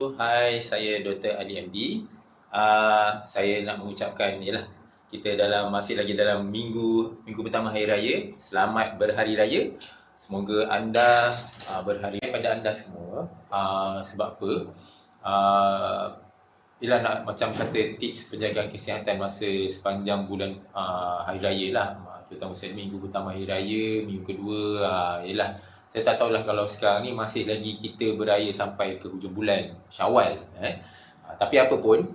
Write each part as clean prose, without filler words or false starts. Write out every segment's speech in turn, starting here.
Hai, saya Dr. Ali MD. Saya nak mengucapkan kita masih lagi dalam minggu pertama Hari Raya. Selamat berhari raya. Semoga anda berhari raya pada anda semua. Sebab apa? Nak macam kata tips penjagaan kesihatan masa sepanjang bulan Hari Raya lah. Terutama minggu pertama Hari Raya, minggu kedua, saya tak tahulah kalau sekarang ni masih lagi kita beraya sampai ke hujung bulan Syawal. Tapi apa pun,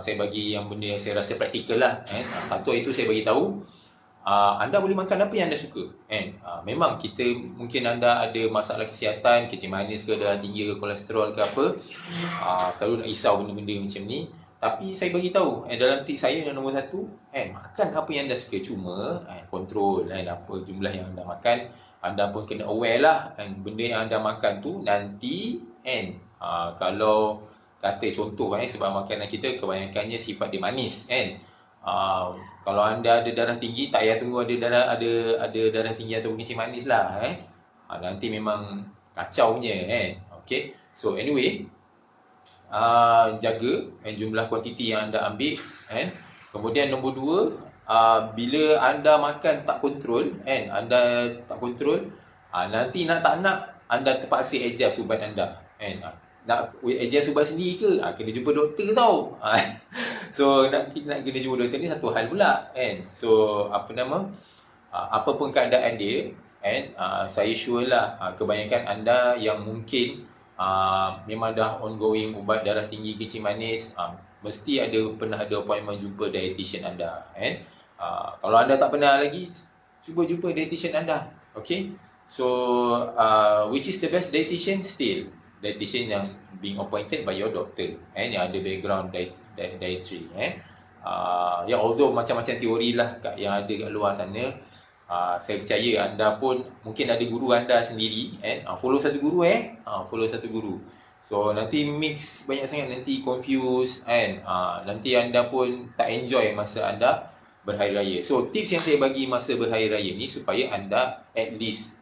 saya bagi yang benda yang saya rasa praktikal lah. Satu itu saya bagi tahu, anda boleh makan apa yang anda suka. Memang kita, mungkin anda ada masalah kesihatan, kencing manis ke, darah tinggi ke, kolesterol ke apa, selalu nak risau benda-benda macam ni. Tapi saya bagi tahu, dalam tips saya yang nombor satu, makan apa yang anda suka. Cuma kontrol apa jumlah yang anda makan. Anda pun kena aware lah benda yang anda makan tu nanti kalau kata contoh sebab makanan kita kebanyakannya sifat dia manis kalau anda ada darah tinggi, tak payah tunggu ada darah tinggi atau kencing manis lah nanti memang kacau punya okay. So anyway, jaga jumlah kuantiti yang anda ambil kemudian nombor dua, bila anda makan tak kontrol nanti nak tak nak anda terpaksa adjust ubat anda nak adjust ubat sendiri ke kena jumpa doktor tau so nak kena jumpa doktor ni satu hal pula so apa pun keadaan dia saya sure lah kebanyakan anda yang mungkin memang dah ongoing ubat darah tinggi, kencing manis, mesti pernah ada appointment jumpa dietitian anda kalau anda tak pernah lagi, cuba jumpa dietitian anda. Okay. So which is the best dietitian? Still dietitian yang being appointed by your doctor yang ada background dietary although macam-macam teori lah yang ada kat luar sana, saya percaya anda pun mungkin ada guru anda sendiri follow satu guru follow satu guru. So nanti mix banyak sangat, nanti confuse nanti anda pun tak enjoy masa anda berhari raya. So tips yang saya bagi masa berhari raya ni supaya anda at least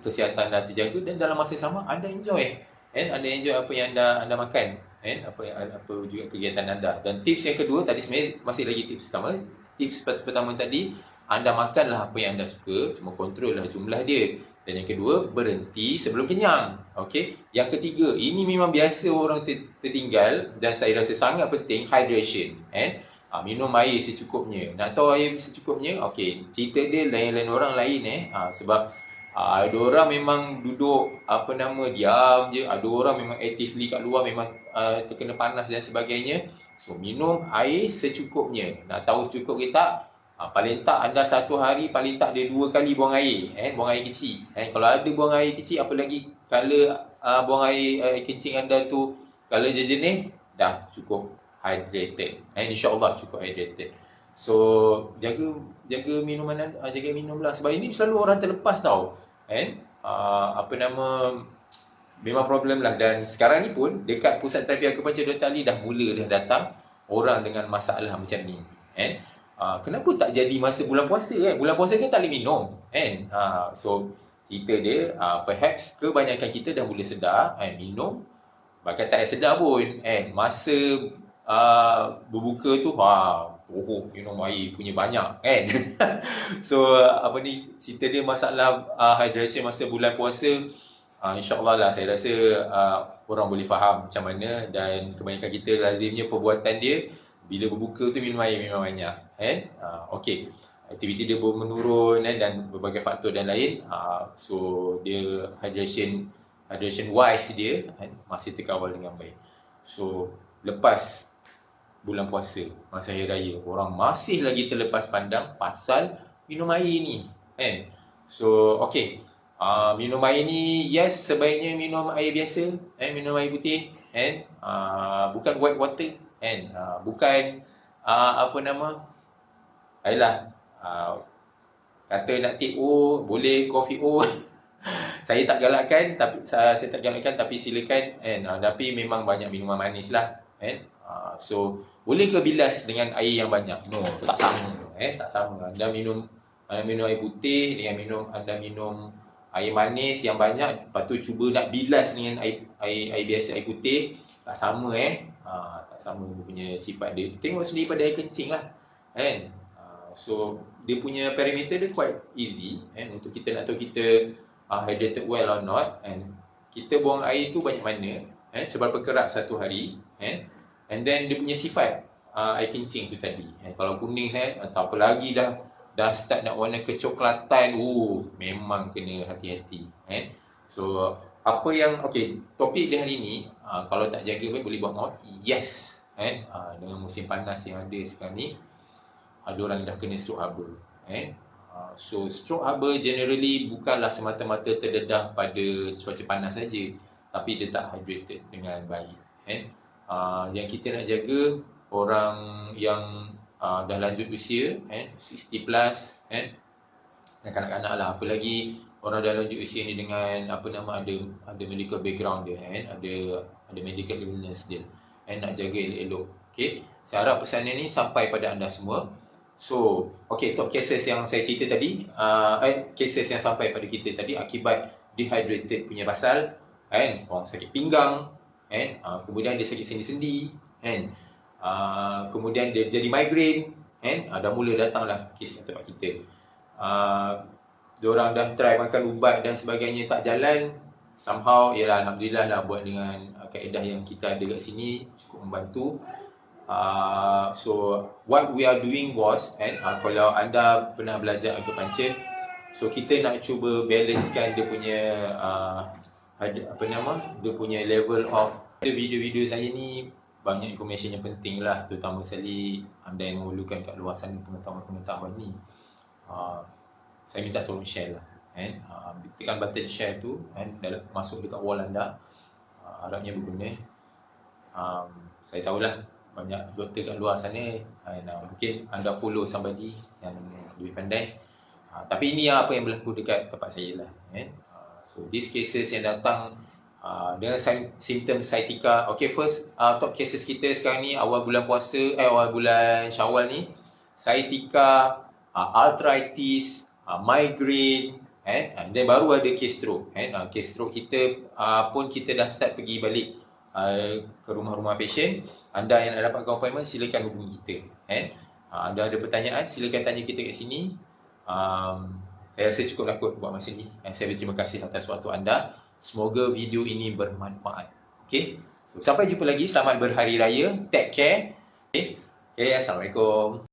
kesihatan anda terjaga dan dalam masa sama anda enjoy anda enjoy apa yang anda makan apa juga kegiatan anda. Dan tips yang kedua tadi sebenarnya masih lagi tips pertama. Tips pertama tadi, anda makanlah apa yang anda suka, cuma kontrol lah jumlah dia. Dan yang kedua, berhenti sebelum kenyang. Okey. Yang ketiga, ini memang biasa orang tertinggal dan saya rasa sangat penting, hydration. Minum air secukupnya. Nak tahu air secukupnya? Okey, cerita dia lain-lain orang lain sebab ada orang memang duduk diam je, ada orang memang actively kat luar memang terkena panas dan sebagainya. So minum air secukupnya. Nak tahu cukup ke tak? Paling tak anda satu hari paling tak dia 2 kali buang air, buang air kecil. Kalau ada buang air kecil, apa lagi kalau buang air kencing anda tu kalau jenis dah cukup hydrated. InsyaAllah cukup hydrated. So jaga minuman anda, jaga minumlah sebab ini selalu orang terlepas tau. Memang problem lah. Dan sekarang ni pun dekat pusat terapi akupunctur Dr. Ali dah datang orang dengan masalah macam ni. Kenapa tak jadi masa bulan puasa Bulan puasa kan tak boleh minum so cerita dia perhaps kebanyakan kita dah mula sedar minum bahkan tak sedar pun masa berbuka tu minum air punya banyak so cerita dia masalah hydration masa bulan puasa. InsyaAllah lah saya rasa orang boleh faham macam mana. Dan kebanyakan kita lazimnya perbuatan dia bila berbuka tu minum air memang banyak okey, aktiviti dia pun menurun dan berbagai faktor dan lain so dia hydration wise dia masih terkawal dengan baik. So lepas bulan puasa masa hari raya orang masih lagi terlepas pandang pasal minum air ni so okey, minum air ni yes, sebaiknya minum air biasa minum air putih bukan white water bukan kata nak take O boleh, coffee O saya tak galakkan tapi silakan tapi memang banyak minuman manis lah so boleh ke bilas dengan air yang banyak? No, tak sama anda minum air putih dengan anda minum air manis yang banyak, lepas tu cuba nak bilas dengan air biasa, air putih, tak sama tak sama dia punya sifat dia. Tengok sendiri pada air kencing lah kan. So dia punya parameter dia quite easy untuk kita nak tahu kita hydrated well or not, and kita buang air tu banyak mana, seberapa kerap satu hari, and then dia punya sifat air kencing tu tadi. Kalau kuning atau apa lagi dah start nak warna kecoklatan, memang kena hati-hati. So apa yang topik dia hari ni, kalau tak jaga baik boleh buat maut. Yes, dengan musim panas yang ada sekarang ni, ada orang dah kena stroke harbor. So stroke harbor generally bukanlah semata-mata terdedah pada cuaca panas saja, tapi dia tak hydrated dengan baik. Yang kita nak jaga orang yang dah lanjut usia, 60 plus, dan kanak-kanak lah, apa lagi orang dah lanjut usia ni dengan ada medical background dia, ada medical illness dia, nak jaga elok-elok. Saya harap pesanan ni sampai pada anda semua. So, top cases yang saya cerita tadi, cases yang sampai pada kita tadi akibat dehydrated punya pasal, orang sakit pinggang, kemudian dia sakit sendi-sendi, kemudian dia jadi migraine, dah mula datanglah kes yang tempat kita. Diorang dah try makan ubat dan sebagainya, tak jalan. Somehow, yalah, alhamdulillah lah, buat dengan kaedah yang kita ada kat sini cukup membantu. So what we are doing was, kalau anda pernah belajar acupuncture, so kita nak cuba balancekan dia punya dia punya level of video-video saya ni. Banyak information yang penting lah, terutama sekali anda yang memerlukan kat luar sana pengetahuan-pengetahuan ni. Saya minta tolong share lah, tekan button share tu, masuk dekat wall anda. Harapnya berguna. Saya tahulah banyak doktor kat luar sana, mungkin anda follow somebody yang lebih pandai, tapi ini apa yang berlaku dekat tempat saya lah. So these cases yang datang dengan simptom sciatica. First top cases kita sekarang ni awal bulan puasa, awal bulan Syawal ni, sciatica, arthritis, migraine, and then baru ada case stroke. Case stroke kita pun kita dah start pergi balik ke rumah-rumah patient. Anda yang nak dapatkan appointment, silakan hubungi kita. Anda ada pertanyaan, silakan tanya kita kat sini. Saya rasa cukup lakut buat masa ni. Saya berterima kasih atas waktu anda. Semoga video ini bermanfaat. So sampai jumpa lagi. Selamat berhari raya. Take care. Assalamualaikum.